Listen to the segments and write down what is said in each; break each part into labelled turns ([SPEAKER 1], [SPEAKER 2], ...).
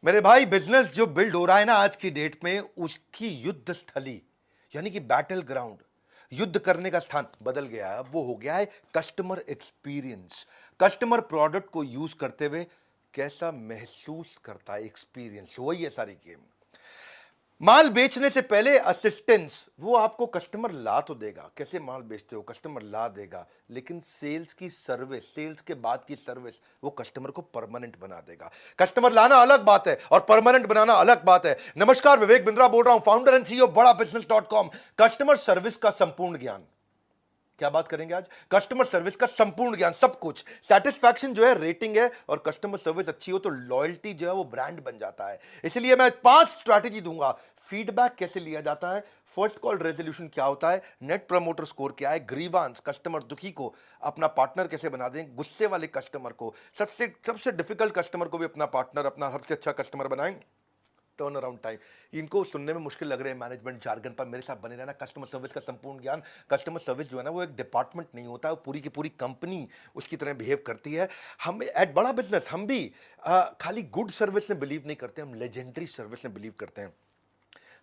[SPEAKER 1] मेरे भाई, बिजनेस जो बिल्ड हो रहा है ना आज की डेट में, उसकी युद्ध स्थली यानी कि बैटल ग्राउंड, युद्ध करने का स्थान बदल गया है। अब वो हो गया है कस्टमर एक्सपीरियंस। कस्टमर प्रोडक्ट को यूज करते हुए कैसा महसूस करता है, एक्सपीरियंस, वही है सारी गेम। माल बेचने से पहले असिस्टेंस, वो आपको कस्टमर ला तो देगा, कैसे माल बेचते हो कस्टमर ला देगा, लेकिन सेल्स की सर्विस, सेल्स के बाद की सर्विस, वो कस्टमर को परमानेंट बना देगा। कस्टमर लाना अलग बात है और परमानेंट बनाना अलग बात है। नमस्कार, विवेक बिंद्रा बोल रहा हूं, फाउंडर एंड सीईओ बड़ा बिजनेस.com। कस्टमर सर्विस का संपूर्ण ज्ञान, क्या बात करेंगे आज? कस्टमर सर्विस का संपूर्ण ज्ञान, सब कुछ। सेटिस्फैक्शन जो है रेटिंग है, और कस्टमर सर्विस अच्छी हो तो लॉयल्टी जो है वो ब्रांड बन जाता है। इसलिए मैं 5 स्ट्रैटेजी दूंगा। फीडबैक कैसे लिया जाता है, फर्स्ट कॉल रेजोल्यूशन क्या होता है, नेट प्रमोटर स्कोर क्या है, ग्रीवांस, कस्टमर दुखी को अपना पार्टनर कैसे बना दें, गुस्से वाले कस्टमर को, सबसे सबसे डिफिकल्ट कस्टमर को भी अपना पार्टनर, अपना सबसे अच्छा कस्टमर बनाएं, टर्न अराउंड टाइम। इनको सुनने में मुश्किल लग रहे हैं मैनेजमेंट जार्गन, पर मेरे साथ बने रहना। कस्टमर सर्विस का संपूर्ण ज्ञान। कस्टमर सर्विस जो है ना, वो एक डिपार्टमेंट नहीं होता है, वो पूरी की पूरी कंपनी उसकी तरह बिहेव करती है। हम एट बड़ा बिजनेस, हम भी खाली गुड सर्विस में बिलीव नहीं करते, हम लेजेंडरी सर्विस में बिलीव करते हैं।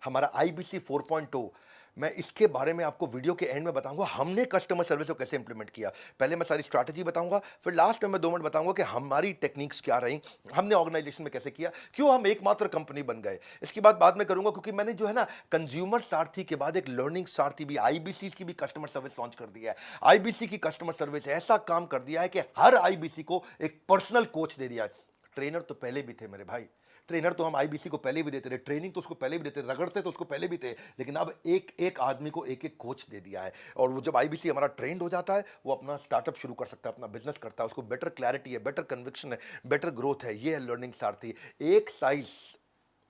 [SPEAKER 1] हमारा IBC 4.0, मैं इसके बारे में आपको वीडियो के एंड में बताऊंगा, हमने कस्टमर सर्विस को कैसे इंप्लीमेंट किया। पहले मैं सारी स्ट्रैटेजी बताऊंगा, फिर लास्ट में मैं 2 मिनट बताऊंगा कि हमारी टेक्निक्स क्या रही, हमने ऑर्गेनाइजेशन में कैसे किया, क्यों हम एकमात्र कंपनी बन गए। इसकी बात बाद में करूंगा, क्योंकि मैंने जो है ना, कंज्यूमर सारथी के बाद एक लर्निंग सारथी भी, IBC की भी कस्टमर सर्विस लॉन्च कर दिया है। IBC की कस्टमर सर्विस ऐसा काम कर दिया है कि हर IBC को एक पर्सनल कोच दे दिया है। ट्रेनर तो पहले भी थे मेरे भाई, ट्रेनर तो हम IBC को पहले भी देते रहे, ट्रेनिंग तो उसको पहले भी देते, रगड़ते तो उसको पहले भी थे, लेकिन अब एक एक आदमी को एक एक कोच दे दिया है। और वो जब IBC हमारा ट्रेंड हो जाता है, वो अपना स्टार्टअप शुरू कर सकता है, अपना बिजनेस करता है, उसको बेटर क्लैरिटी है, बेटर कन्विक्शन है, बेटर ग्रोथ है। ये है लर्निंग सारथी। एक साइज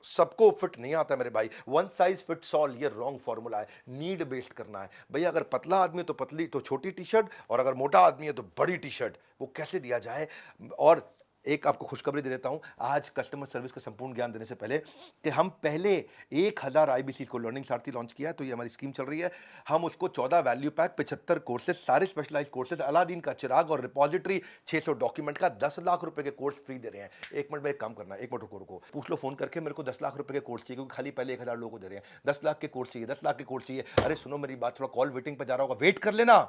[SPEAKER 1] सबको फिट नहीं आता मेरे भाई, वन साइज फिट्स ऑल, ये रॉन्ग फॉर्मूला है। नीड बेस्ड करना है भैया। अगर पतला आदमी है तो पतली तो छोटी टी शर्ट, और अगर मोटा आदमी है तो बड़ी टी शर्ट। वो कैसे दिया जाए। और एक आपको खुशखबरी दे देता हूं आज, कस्टमर सर्विस का संपूर्ण ज्ञान देने से पहले, कि हम पहले 1000 IBC को लर्निंग सारथी लॉन्च किया है। तो ये हमारी स्कीम चल रही है। हम उसको 14 वैल्यू पैक, 75 कोर्सेज, सारे स्पेशलाइज कोर्सेज, अलादीन का चिराग और रिपॉजिटरी, 600 डॉक्यूमेंट का 10 लाख रुपए के कोर्स फ्री दे रहे हैं। एक मिनट में एक काम करना है, एक मिनट रुको, पूछ लो फोन करके, मेरे को 10 लाख रुपए के कोर्स चाहिए, क्योंकि खाली पहले 1000 लोगों को दे रहे हैं। 10 लाख के कोर्स चाहिए, 10 लाख के कोर्स चाहिए। अरे सुनो मेरी बात, थोड़ा कॉल वेटिंग पर जा रहा होगा, वेट कर लेना।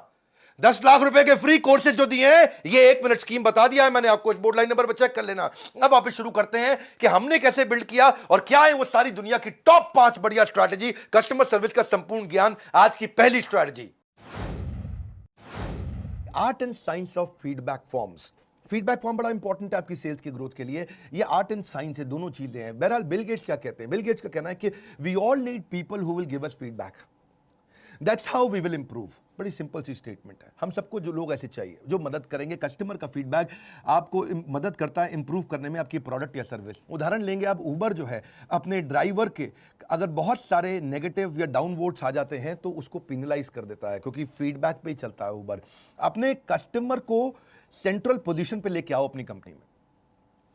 [SPEAKER 1] 10 लाख रुपए के फ्री कोर्सेज जो दिए हैं, ये 1 मिनट स्कीम बता दिया है मैंने आपको, बोर्ड लाइन नंबर पर चेक कर लेना। अब वापस शुरू करते हैं कि हमने कैसे बिल्ड किया और क्या है वो सारी दुनिया की टॉप 5 बढ़िया स्ट्रैटेजी, कस्टमर सर्विस का संपूर्ण ज्ञान। आज की पहली strategy, art and science of feedback forms. Feedback form बड़ा इंपॉर्टेंट है आपकी सेल्स की ग्रोथ के लिए। ये आर्ट एंड साइंस है, दोनों चीजें हैं। बहरहाल बिल गेट्स क्या कहते हैं? बिल गेट्स का कहना है कि we all need people who will give us feedback, that's how we will improve. बड़ी सिंपल सी स्टेटमेंट है। हम सबको जो लोग ऐसे चाहिए जो मदद करेंगे। कस्टमर का फीडबैक आपको मदद करता है इंप्रूव करने में आपकी प्रोडक्ट या सर्विस। उदाहरण लेंगे आप, ऊबर जो है, अपने ड्राइवर के अगर बहुत सारे नेगेटिव या डाउन वोट्स आ जाते हैं तो उसको पिनलाइज कर देता है, क्योंकि फीडबैक पे ही चलता है ऊबर। अपने कस्टमर को सेंट्रल पोजीशन पे लेके आओ अपनी कंपनी में,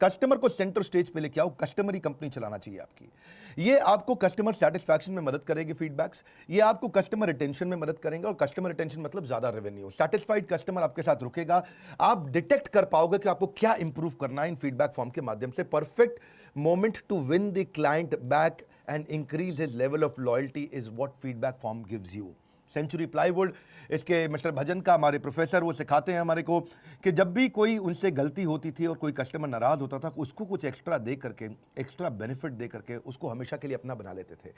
[SPEAKER 1] कस्टमर को सेंटर स्टेज पे लेके आओ। कस्टमर ही कंपनी चलाना चाहिए आपकी। ये आपको कस्टमर सेटिस्फैक्शन में मदद करेगी फीडबैक्स, ये आपको कस्टमर रिटेंशन में मदद करेंगे। और कस्टमर रिटेंशन मतलब ज्यादा रेवेन्यू। सेटिस्फाइड कस्टमर आपके साथ रुकेगा, आप डिटेक्ट कर पाओगे कि आपको क्या इंप्रूव करना है इन फीडबैक फॉर्म के माध्यम से। Perfect moment to win the client back and increase his level of loyalty is what feedback form gives you. Century plywood, इसके मिस्टर भजन का हमारे प्रोफेसर, वो सिखाते हैं हमारे को कि जब भी कोई उनसे गलती होती थी और कोई कस्टमर नाराज होता था, उसको कुछ एक्स्ट्रा दे करके, एक्स्ट्रा बेनिफिट दे करके उसको हमेशा के लिए अपना बना लेते थे।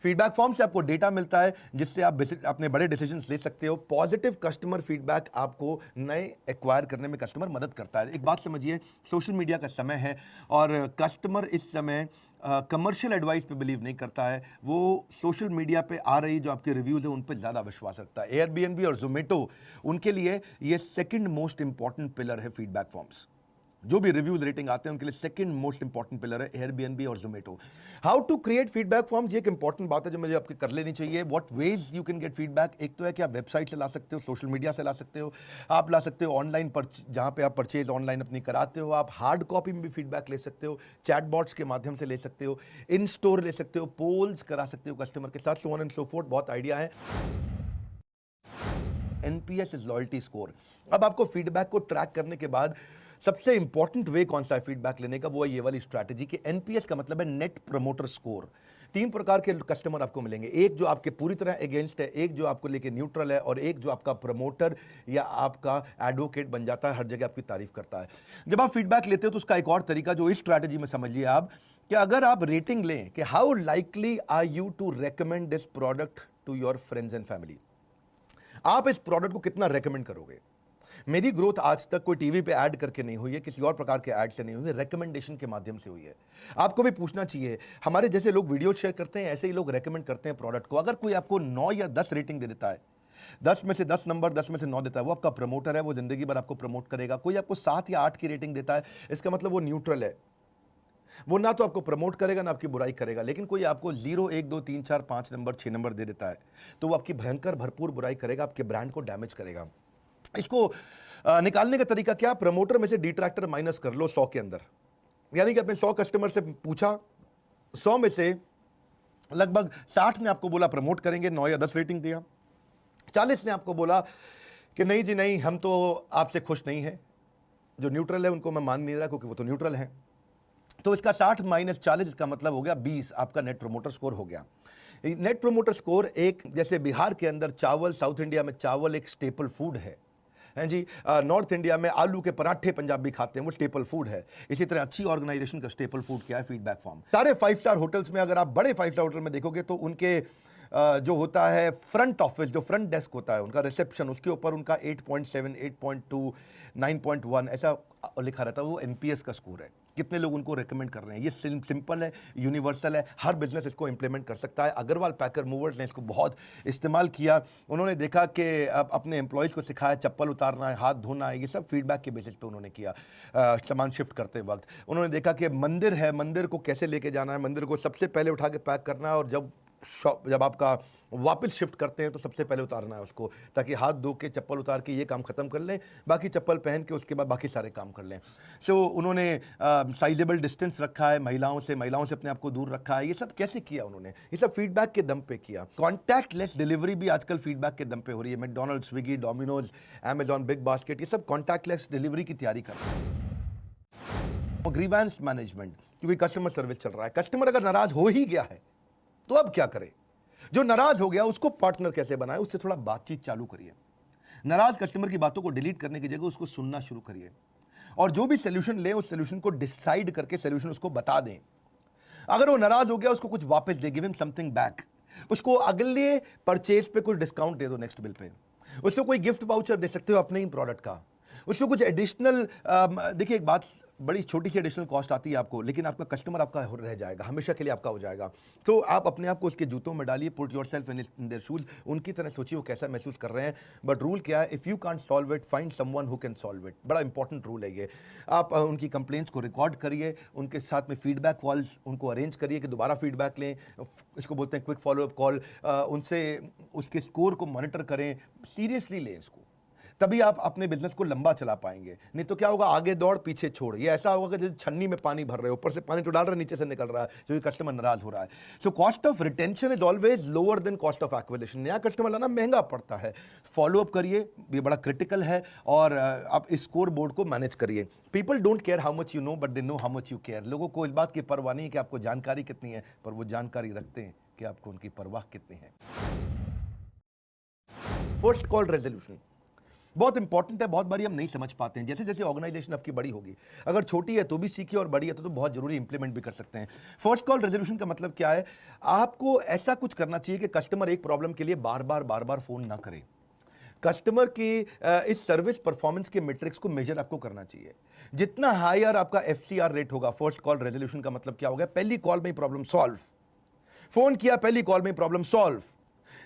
[SPEAKER 1] फीडबैक फॉर्म से आपको डेटा मिलता है जिससे आप अपने बड़े डिसीजंस ले सकते हो। पॉजिटिव कस्टमर फीडबैक आपको नए एक्वायर करने में कस्टमर मदद करता है। एक बात समझिए, सोशल मीडिया का समय है और कस्टमर इस समय कमर्शियल एडवाइस पे बिलीव नहीं करता है। वो सोशल मीडिया पे आ रही जो आपके रिव्यूज़ हैं उन पे ज़्यादा विश्वास रखता है। एयरबीएनबी और जोमेटो, उनके लिए ये सेकंड मोस्ट इंपॉर्टेंट पिलर है फीडबैक फॉर्म्स। जो भी रिव्यूज रेटिंग आते हैं उनके लिए सेकंड मोस्ट इंपॉर्टेंट पिलर है एयरबीएनबी और Zomato. How to create feedback forms, ये एक इंपॉर्टेंट बात है जो मुझे आपके कर लेनी चाहिए। What ways you can get feedback. एक तो है कि आप वेबसाइट से ला सकते हो, सोशल मीडिया से ला सकते हो, आप ला सकते हो ऑनलाइन पर, जहां पे आप परचेज ऑनलाइन अपनी कराते हो। आप हार्ड कॉपी में भी फीडबैक ले सकते हो, चैटबॉट्स के माध्यम से ले सकते हो, इन स्टोर ले सकते हो, पोल्स करा सकते हो कस्टमर के साथ, so on and so fourth. बहुत आइडिया है। NPS is loyalty score. अब आपको फीडबैक को ट्रैक करने के बाद सबसे इंपॉर्टेंट वे कौन सा है फीडबैक लेने का, वो है ये वाली स्ट्रैटेजी कि एनपीएस का मतलब है नेट प्रमोटर स्कोर। 3 प्रकार के कस्टमर आपको मिलेंगे, एक जो आपके पूरी तरह अगेंस्ट है, एक जो आपको लेके न्यूट्रल है, और एक जो आपका प्रमोटर या आपका एडवोकेट बन जाता है, हर जगह आपकी तारीफ करता है। जब आप फीडबैक लेते हो तो उसका एक और तरीका जो इस स्ट्रैटेजी में समझिए आप, कि अगर आप रेटिंग लें कि how likely are you to recommend this product to your friends and family, आप इस प्रोडक्ट को कितना रेकमेंड करोगे। मेरी ग्रोथ आज तक कोई टीवी पे ऐड करके नहीं हुई है, किसी और प्रकार के ऐड से नहीं हुई है, रेकमेंडेशन के माध्यम से हुई है। आपको भी पूछना चाहिए, हमारे जैसे लोग वीडियो शेयर करते हैं, ऐसे ही लोग रेकमेंड करते हैं प्रोडक्ट को। अगर कोई आपको 9 या 10 रेटिंग दे देता है, 10 में से 10 नंबर, 10 में से 9 देता है, वो आपका प्रमोटर है, वो जिंदगी भर आपको प्रमोट करेगा। कोई आपको 7 या 8 की रेटिंग देता है, इसका मतलब वो न्यूट्रल है, वो ना तो आपको प्रमोट करेगा ना आपकी बुराई करेगा। लेकिन कोई आपको 0, 1, 2, 3, 4, 5 नंबर, 6 नंबर दे देता है, तो वो आपकी भयंकर भरपूर बुराई करेगा, आपके ब्रांड को डैमेज करेगा। इसको निकालने का तरीका क्या, प्रमोटर में से डिट्रैक्टर माइनस कर लो 100 के अंदर। यानी कि अपने 100 कस्टमर से पूछा, 100 में से लगभग 60 ने आपको बोला प्रमोट करेंगे, 9 या 10 रेटिंग दिया। 40 ने आपको बोला कि नहीं जी नहीं, हम तो आपसे खुश नहीं हैं। जो न्यूट्रल है उनको मैं मान नहीं रहा, क्योंकि वो तो न्यूट्रल है। तो इसका 60 माइनस 40 इसका मतलब हो गया 20, आपका नेट प्रमोटर स्कोर हो गया। नेट प्रमोटर स्कोर एक, जैसे बिहार के अंदर चावल, साउथ इंडिया में चावल एक स्टेपल फूड है जी, नॉर्थ इंडिया में आलू के पराठे पंजाबी खाते हैं, वो स्टेपल फूड है। इसी तरह अच्छी ऑर्गेनाइजेशन का स्टेपल फूड क्या है, फीडबैक फॉर्म। सारे 5 स्टार होटल्स में, अगर आप बड़े 5 स्टार होटल में देखोगे तो उनके जो होता है फ्रंट ऑफिस, जो फ्रंट डेस्क होता है उनका, रिसेप्शन, उसके ऊपर उनका 8.7, 8.2, 9.1 ऐसा लिखा रहता है। वो एनपीएस का स्कोर है, कितने लोग उनको रेकमेंड कर रहे हैं। ये सिंपल है, यूनिवर्सल है, हर बिजनेस इसको इंप्लीमेंट कर सकता है। अग्रवाल पैकर मूवर्स ने इसको बहुत इस्तेमाल किया। उन्होंने देखा कि अपने एम्प्लॉयज़ को सिखाया चप्पल उतारना है, हाथ धोना है, ये सब फीडबैक के बेसिस पे उन्होंने किया। सामान शिफ्ट करते वक्त उन्होंने देखा कि मंदिर है, मंदिर को कैसे लेके जाना है, मंदिर को सबसे पहले उठा के पैक करना है, और जब आपका वापस शिफ्ट करते हैं तो सबसे पहले उतारना है उसको, ताकि हाथ धो के चप्पल उतार के ये काम खत्म कर लें, बाकी चप्पल पहन के उसके बाद बाकी सारे काम कर लें। सो उन्होंने साइजेबल डिस्टेंस रखा है महिलाओं से अपने आप को दूर रखा है। ये सब कैसे किया उन्होंने, ये सब फीडबैक के दम पे किया। कॉन्टैक्टलेस डिलीवरी भी आजकल फीडबैक के दम पे हो रही है। McDonald's, Swiggy, Domino's, Amazon, big basket, ये सब कॉन्टैक्टलेस डिलीवरी की तैयारी कर रहे हैं। ग्रीवेंस मैनेजमेंट, क्योंकि कस्टमर सर्विस चल रहा है। कस्टमर अगर नाराज हो ही गया है तो अब क्या करें, जो नाराज हो गया उसको पार्टनर कैसे बनाए, उससे थोड़ा बातचीत चालू करिए। नाराज कस्टमर की बातों को डिलीट करने की जगह उसको सुनना शुरू करिए, और जो भी सोल्यूशन ले उस सोल्यूशन को डिसाइड करके सोल्यूशन उसको बता दें। अगर वो नाराज हो गया, उसको कुछ वापस दे, गिव हिम समथिंग बैक। उसको अगले परचेज पे कुछ डिस्काउंट दे दो, नेक्स्ट बिल पे उसको कोई गिफ्ट वाउचर दे सकते हो अपने ही प्रोडक्ट का। उसको कुछ एडिशनल, देखिए एक बात, बड़ी छोटी सी एडिशनल कॉस्ट आती है आपको, लेकिन आपका कस्टमर आपका रह जाएगा, हमेशा के लिए आपका हो जाएगा। तो आप अपने आप को उसके जूतों में डालिए, put yourself in their shoes, उनकी तरह सोचिए वो कैसा महसूस कर रहे हैं। बट रूल क्या है, if you can't solve it, find someone who can solve it. बड़ा इंपॉर्टेंट रूल है ये। आप उनकी कंप्लेंट्स को रिकॉर्ड करिए, उनके साथ में फीडबैक कॉल्स उनको अरेंज करिए कि दोबारा फीडबैक लें, इसको बोलते हैं क्विक फॉलोअप कॉल। उनसे उसके स्कोर को मॉनिटर करें, सीरियसली लें इसको, तभी आप अपने बिजनेस को लंबा चला पाएंगे। नहीं तो क्या होगा, आगे दौड़ पीछे छोड़। ये ऐसा होगा कि जैसे छन्नी में पानी भर रहे हो, ऊपर से पानी तो डाल रहे, नीचे से निकल रहा है, क्योंकि कस्टमर नाराज हो रहा है। So cost of retention is always lower than cost of acquisition. नया कस्टमर लाना महंगा पड़ता है। फॉलोअप करिए, ये बड़ा क्रिटिकल है, और आप इस स्कोर बोर्ड को मैनेज करिए। People don't care how much you know, but they know how much you care. लोगों को इस बात की परवाह नहीं है कि आपको जानकारी कितनी है, पर वो जानकारी रखते हैं कि आपको उनकी परवाह कितनी है। फर्स्ट कॉल रेजोल्यूशन बहुत इंपॉर्टेंट है। बहुत बारी हम नहीं समझ पाते हैं। जैसे जैसे ऑर्गेनाइजेशन आपकी बड़ी होगी, अगर छोटी है तो भी सीखिए, और बड़ी है तो बहुत जरूरी इंप्लीमेंट भी कर सकते हैं। फर्स्ट कॉल रेजोल्यूशन का मतलब क्या है, आपको ऐसा कुछ करना चाहिए कि कस्टमर एक प्रॉब्लम के लिए बार बार फोन ना करे। कस्टमर की इस सर्विस परफॉर्मेंस के मैट्रिक्स को मेजर आपको करना चाहिए। जितना हायर आपका एफसीआर रेट होगा, फर्स्ट कॉल रेजोल्यूशन का मतलब क्या होगा, पहली कॉल में प्रॉब्लम सॉल्व। फोन किया, पहली कॉल में प्रॉब्लम सॉल्व।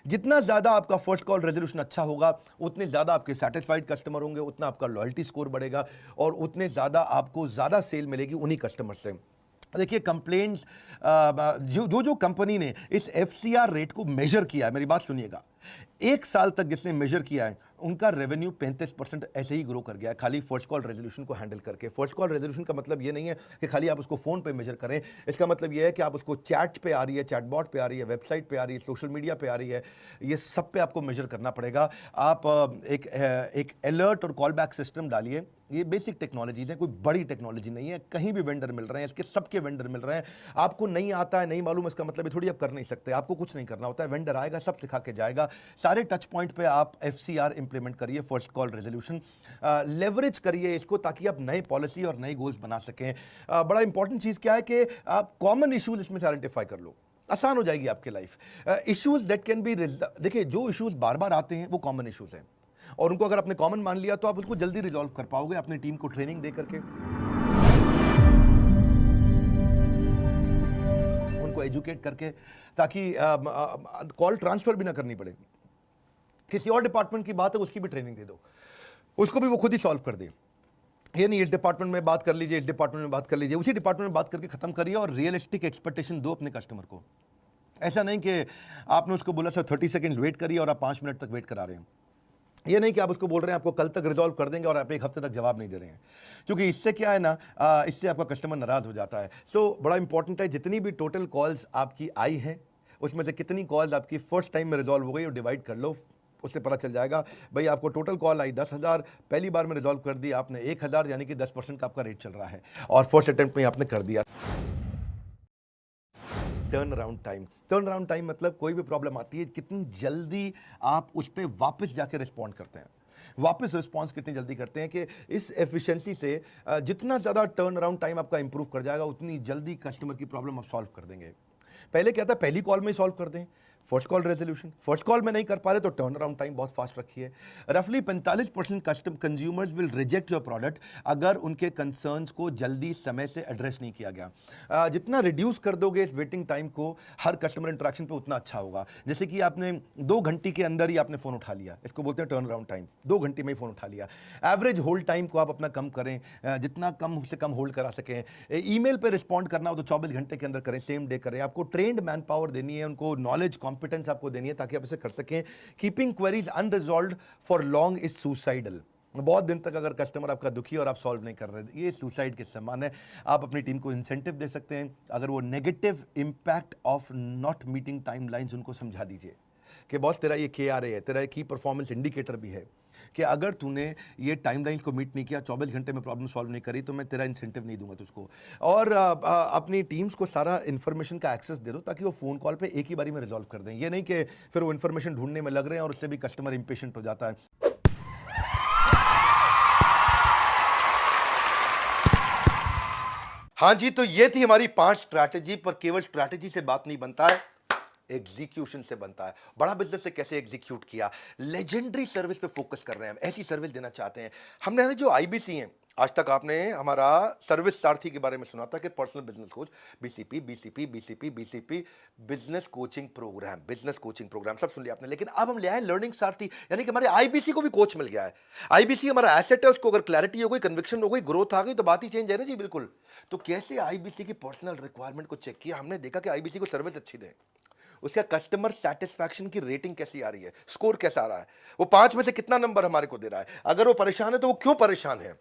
[SPEAKER 1] जितना ज्यादा आपका फर्स्ट कॉल रेजोल्यूशन अच्छा होगा, उतने ज्यादा आपके सेटिस्फाइड कस्टमर होंगे, उतना आपका लॉयल्टी स्कोर बढ़ेगा, और उतने ज्यादा आपको ज्यादा सेल मिलेगी उन्हीं कस्टमर से। देखिए कंप्लेंट्स, जो कंपनी ने इस एफसीआर रेट को मेजर किया है, मेरी बात सुनिएगा, 1 साल तक जिसने मेजर किया है, उनका रेवेन्यू 35% ऐसे ही ग्रो कर गया है, खाली फर्स्ट कॉल रेजोल्यूशन को हैंडल करके। फर्स्ट कॉल रेजोल्यूशन का मतलब ये नहीं है कि खाली आप उसको फोन पे मेजर करें। इसका मतलब ये है कि आप उसको चैट पे आ रही है, चैटबॉट पे आ रही है, वेबसाइट पे आ रही है, सोशल मीडिया पे आ रही है, ये सब पे आपको मेजर करना पड़ेगा। आप एक अलर्ट और कॉल बैक सिस्टम डालिए। ये बेसिक टेक्नोलॉजीज हैं, कोई बड़ी टेक्नोलॉजी नहीं है, कहीं भी वेंडर मिल रहे हैं, इसके सबके वेंडर मिल रहे हैं। आपको नहीं आता है, नहीं मालूम, इसका मतलब ये थोड़ी आप कर नहीं सकते, आपको कुछ नहीं करना होता है, वेंडर आएगा सब सिखा के जाएगा। सारे टच पॉइंट पे आप FCR इंप्लीमेंट करिए, फर्स्ट कॉल रेजोल्यूशन, लेवरेज करिए इसको ताकि आप नए पॉलिसी और नई गोल्स बना सकें। बड़ा इंपॉर्टेंट चीज़ क्या है कि आप कॉमन इशूज इसमें से आइडेंटिफाई कर लो, आसान हो जाएगी आपकी life. Issues that can be, देखिए जो इश्यूज बार बार आते हैं वो कॉमन इश्यूज हैं, और उनको अगर आपने कॉमन मान लिया तो आप उसको जल्दी रिजॉल्व कर पाओगे अपनी टीम को ट्रेनिंग दे करके, उनको एजुकेट करके, ताकि कॉल ट्रांसफर भी ना करनी पड़े। किसी और डिपार्टमेंट की बात है, उसकी भी ट्रेनिंग दे दो, उसको भी वो खुद ही सॉल्व कर दे। ये नहीं इस डिपार्टमेंट में बात कर लीजिए, इस डिपार्टमेंट में बात कर लीजिए, उसी डिपार्टमेंट में बात करके खत्म करिए, और रियलिस्टिक एक्सपेक्टेशन दो अपने कस्टमर को। ऐसा नहीं कि आपने उसको बोला सर 30 सेकंड वेट करिए और आप 5 मिनट तक वेट करा रहे हैं। ये नहीं कि आप उसको बोल रहे हैं आपको कल तक रिजॉल्व कर देंगे और आप 1 हफ्ते तक जवाब नहीं दे रहे हैं, क्योंकि इससे क्या है ना, इससे आपका कस्टमर नाराज हो जाता है। सो बड़ा इंपॉर्टेंट है, जितनी भी टोटल कॉल्स आपकी आई हैं उसमें से कितनी कॉल्स आपकी फर्स्ट टाइम में रिजॉल्व हो गई, और डिवाइड कर लो, उससे पता चल जाएगा। भाई आपको टोटल कॉल आई 10,000, पहली बार में रिजॉल्व कर दिया आपने 1,000, यानी कि 10% का आपका रेट चल रहा है, और फर्स्ट अटेम्प्ट में आपने कर दिया। टर्न अराउंड टाइम मतलब कोई भी प्रॉब्लम आती है, कितनी जल्दी आप उस पर वापस जाके रिस्पॉन्ड करते हैं, वापस रिस्पॉन्स कितनी जल्दी करते हैं, कि इस एफिशिएंसी से जितना ज़्यादा टर्न अराउंड टाइम आपका इंप्रूव कर जाएगा, उतनी जल्दी कस्टमर की प्रॉब्लम आप सॉल्व कर देंगे। पहले क्या था, पहली कॉल में ही सॉल्व कर दें, first call resolution, first call में नहीं कर पा रहे तो टर्न अराउंड टाइम बहुत फास्ट रखिए। रफली 45% custom consumers will reject your product अगर उनके कंसर्न्स को जल्दी समय से एड्रेस नहीं किया गया। जितना रिड्यूस कर दोगे इस वेटिंग टाइम को हर कस्टमर इंटरेक्शन पे, उतना अच्छा होगा। जैसे कि आपने 2 घंटे के अंदर ही आपने फ़ोन उठा लिया, इसको बोलते हैं टर्न अराउंड टाइम, 2 घंटे में ही फ़ोन उठा लिया। एवरेज होल्ड टाइम को आप अपना कम करें, जितना कम से कम होल्ड करा सकें। ईमेल पे रिस्पॉन्ड करना हो तो 24 घंटे के अंदर करें, सेम डे करें। आपको ट्रेंड मैन पावर देनी है, उनको नॉलेज कॉम्पिटेंस आपको देनी है ताकि आप इसे कर सकें। Keeping queries unresolved for long is suicidal. बहुत दिन तक अगर कस्टमर आपका दुखी और आप सॉल्व नहीं कर रहे, ये सुसाइड के समान है। आप अपनी टीम को इंसेंटिव दे सकते हैं, अगर वो negative impact of not meeting timelines उनको समझा दीजिए कि बॉस तेरा ये KRA है, तेरा की परफॉर्मेंस इंडिकेटर भी है, कि अगर तूने ये टाइमलाइंस को मीट नहीं किया, 24 घंटे में प्रॉब्लम सॉल्व नहीं करी, तो मैं तेरा इंसेंटिव नहीं दूंगा तुझको। और अपनी टीम्स को सारा इन्फॉर्मेशन का एक्सेस दे दो ताकि वो फ़ोन कॉल पे एक ही बारी में रिजॉल्व कर दें। ये नहीं कि फिर वो इन्फॉर्मेशन ढूंढने में लग रहे हैं और उससे भी कस्टमर इंपेशेंट हो जाता है। हाँ जी, तो ये थी हमारी 5 स्ट्रैटेजी, पर केवल स्ट्रैटेजी से बात नहीं बनता है, एग्जीक्यूशन से बनता है। बड़ा बिजनेस से कैसे एग्जीक्यूट किया, लेजेंडरी सर्विस पे फोकस कर रहे हैं हम, ऐसी सर्विस देना चाहते हैं। हमने जो IBC हैं, आज तक आपने हमारा सर्विस सारथी के बारे में सुना था कि personal business coach, BCP, business coaching program सब सुन लिया आपने। लेकिन अब हम ले आए लर्निंग सारथी, यानी कि हमारे IBC को भी कोच मिल गया है। IBC हमारा एसेट है, उसको अगर क्लैरिटी हो गई, कन्विक्शन हो गई, ग्रोथ आ गई, तो बात ही चेंज है ना जी, बिल्कुल। तो कैसे IBC की पर्सनल रिक्वायरमेंट को चेक किया हमने, देखा कि IBC को सर्विस अच्छी दे, उसका कस्टमर सेटिस्फैक्शन की रेटिंग कैसी आ रही है, स्कोर कैसा आ रहा है, वो 5 में से कितना नंबर हमारे को दे रहा है, अगर वो परेशान है तो वो क्यों परेशान है,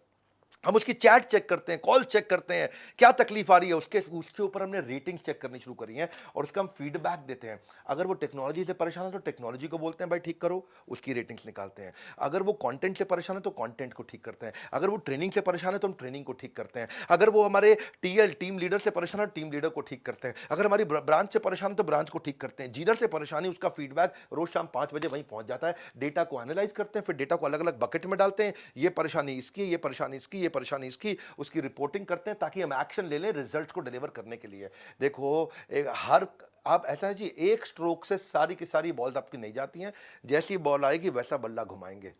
[SPEAKER 1] हम उसकी चैट चेक करते हैं, कॉल चेक करते हैं, क्या तकलीफ आ रही है, उसके ऊपर हमने रेटिंग्स चेक करनी शुरू करी हैं, और उसका हम फीडबैक देते हैं। अगर वो टेक्नोलॉजी से परेशान है तो टेक्नोलॉजी को बोलते हैं भाई ठीक करो, उसकी रेटिंग्स निकालते हैं। अगर वो कंटेंट से परेशान है तो कंटेंट को ठीक करते हैं। अगर वो ट्रेनिंग से परेशान है तो हम ट्रेनिंग को ठीक करते हैं। अगर वो हमारे टीम लीडर से परेशान है, टीम लीडर को ठीक करते हैं। अगर हमारी ब्रांच से परेशान है तो ब्रांच को ठीक करते हैं। जीडर से परेशानी, उसका फीडबैक रोज शाम 5 बजे वहीं पहुंच जाता है। डेटा को एनालाइज करते हैं, फिर डेटा को अलग अलग बकेट में डालते हैं, ये परेशानी इसकी, ये परेशानी इसकी, ये परेशानी इसकी, उसकी रिपोर्टिंग करते हैं ताकि हम एक्शन ले लें रिजल्ट्स को डिलीवर करने के लिए। देखो आप ऐसा है जी, एक स्ट्रोक से सारी की सारी बॉल्स आपकी नहीं जाती हैं, जैसी बॉल आएगी वैसा बल्ला घुमाएंगे।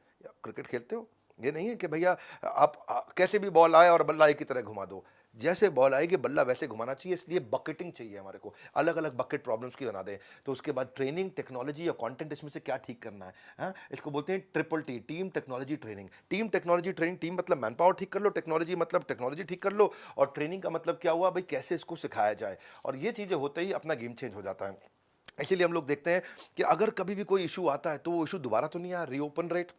[SPEAKER 1] क्रिकेट खेलते हो, ये नहीं है कि भैया आप कैसे भी बॉल आए और बल्ला एक की तरह घुमा दो, जैसे बॉल आएगी बल्ला वैसे घुमाना चाहिए। इसलिए बकेटिंग चाहिए हमारे को, अलग अलग बकेट प्रॉब्लम्स की बना दें। तो उसके बाद ट्रेनिंग, टेक्नोलॉजी या कंटेंट, इसमें से क्या ठीक करना है, हाँ? इसको बोलते हैं TTT, team technology training. Team technology training, team मतलब मैन पावर ठीक कर लो, टेक्नोलॉजी मतलब टेक्नोलॉजी ठीक कर लो, और ट्रेनिंग का मतलब क्या हुआ भाई, कैसे इसको सिखाया जाए। और ये चीज़ें होते ही अपना गेम चेंज हो जाता है। इसीलिए हम लोग देखते हैं कि अगर कभी भी कोई इशू आता है तो वो इशू दोबारा तो नहीं आया। रीओपन रेट,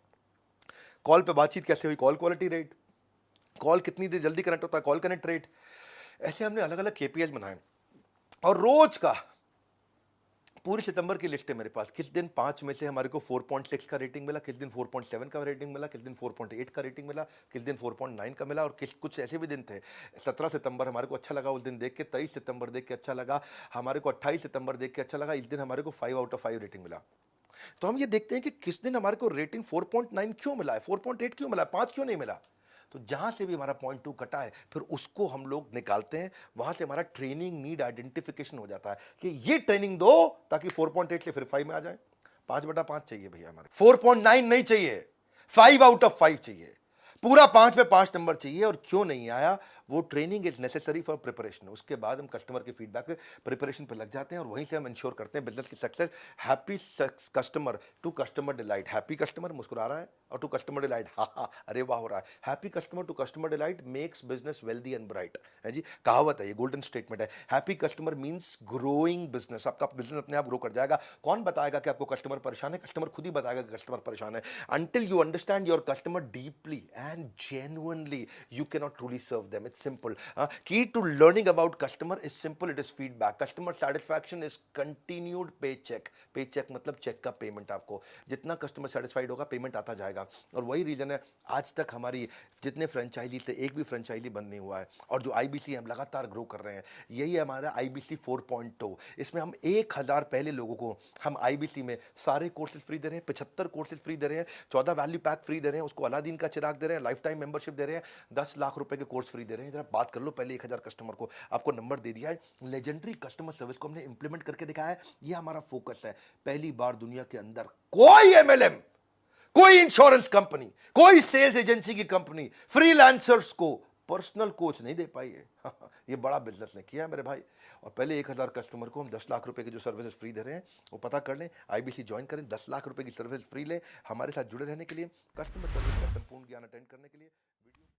[SPEAKER 1] कॉल पे बातचीत कैसे हुई, कॉल क्वालिटी रेट, कॉल कितनी देर जल्दी कनेक्ट होता है, कॉल कनेक्ट रेट, ऐसे हमने अलग अलग KPIs बनाए। और रोज का पूरी सितंबर की लिस्ट है मेरे पास, किस दिन 5 में से हमारे को 4.6 का रेटिंग मिला, किस दिन 4.7 का रेटिंग मिला, किस दिन 4.8 का रेटिंग मिला, किस दिन 4.9 का मिला, और किस कुछ ऐसे भी दिन थे 17 सितंबर हमारे को अच्छा लगा उस दिन देख के, 23 सितंबर देख के अच्छा लगा हमारे को, 28 सितंबर देख के अच्छा लगा, इस दिन हमारे को 5 आउट ऑफ 5 रेटिंग मिला। तो हम ये देखते हैं कि किस दिन हमारे को रेटिंग 4.9 क्यों मिला है, 4.8 क्यों मिला है, 5 क्यों नहीं मिला। तो जहां से भी हमारा 0.2 कटा है फिर उसको हम लोग निकालते हैं, वहां से हमारा ट्रेनिंग नीड आइडेंटिफिकेशन हो जाता है कि ये ट्रेनिंग दो ताकि 4.8 से फिर 5 में आ जाए। 5/5 चाहिए भैया हमारे, 4.9 नहीं चाहिए, 5 आउट ऑफ 5 चाहिए, पूरा 5 पे 5 नंबर चाहिए। और क्यों नहीं आया, वो training is necessary for preparation. उसके बाद हम कस्टमर के फीडबैक पे प्रिपरेशन पे लग जाते हैं और वहीं से हम इंश्योर करते हैं बिजनेस की success. Happy customer to customer delight, happy customer मुस्कुरा रहा है, और टू कस्टमर डिलाइट हा हा अरे वाह हो रहा है। Happy customer to customer delight makes business wealthy and bright है जी, कहावत है, ये गोल्डन स्टेटमेंट है। Happy customer means growing business, आपका बिजनेस अपने आप ग्रो कर जाएगा। कौन बताएगा कि आपको कस्टमर परेशान है, कस्टमर खुद ही बताएगा कि कस्टमर परेशान है। Until you understand your customer deeply and genuinely, you cannot truly serve them. It's simple. Key to learning about customer is simple. It is feedback. Customer satisfaction is continued paycheck. Paycheck मतलब check का payment. आपको जितना customer satisfied होगा payment आता जाएगा। और वही reason है आज तक हमारी जितने फ्रेंचाइजी थे एक भी फ्रेंचाइजी बंद नहीं हुआ है, और जो आईबीसी हम लगातार ग्रो कर रहे हैं। यही है हमारा आईबीसी 4.2। इसमें हम 1000 पहले लोगों को हम आईबीसी में सारे कोर्सेज फ्री दे रहे हैं, 75 कोर्सेज फ्री दे रहे हैं, 14 वैल्यू पैक फ्री दे रहे हैं, उसको अलादीन का चिराग दे रहे हैं, लाइफ टाइम मेंबरशिप दे रहे हैं, 10 लाख रुपए के कोर्स फ्री दे रहे हैं। जरा बात कर लो पहले 1000 कस्टमर को, आपको नंबर दे दिया है। लेजेंडरी कस्टमर सर्विस को हमने इंप्लीमेंट करके दिखाया है, ये हमारा फोकस है। पहली बार दुनिया के अंदर कोई एमएलएम, कोई इंश्योरेंस कंपनी, कोई सेल्स एजेंसी की कंपनी फ्रीलांसर्स को पर्सनल कोच नहीं दे पाई है। ये बड़ा बिजनेस ने किया है मेरे भाई। और पहले 1000 कस्टमर को हम 10 लाख रुपए की जो सर्विसेज फ्री दे रहे हैं वो पता कर लें, आईबीसी ज्वाइन करें, 10 लाख रुपए की सर्विस फ्री लें। हमारे साथ जुड़े रहने के लिए, कस्टमर सर्विस का संपूर्ण ज्ञान अटेंड करने के लिए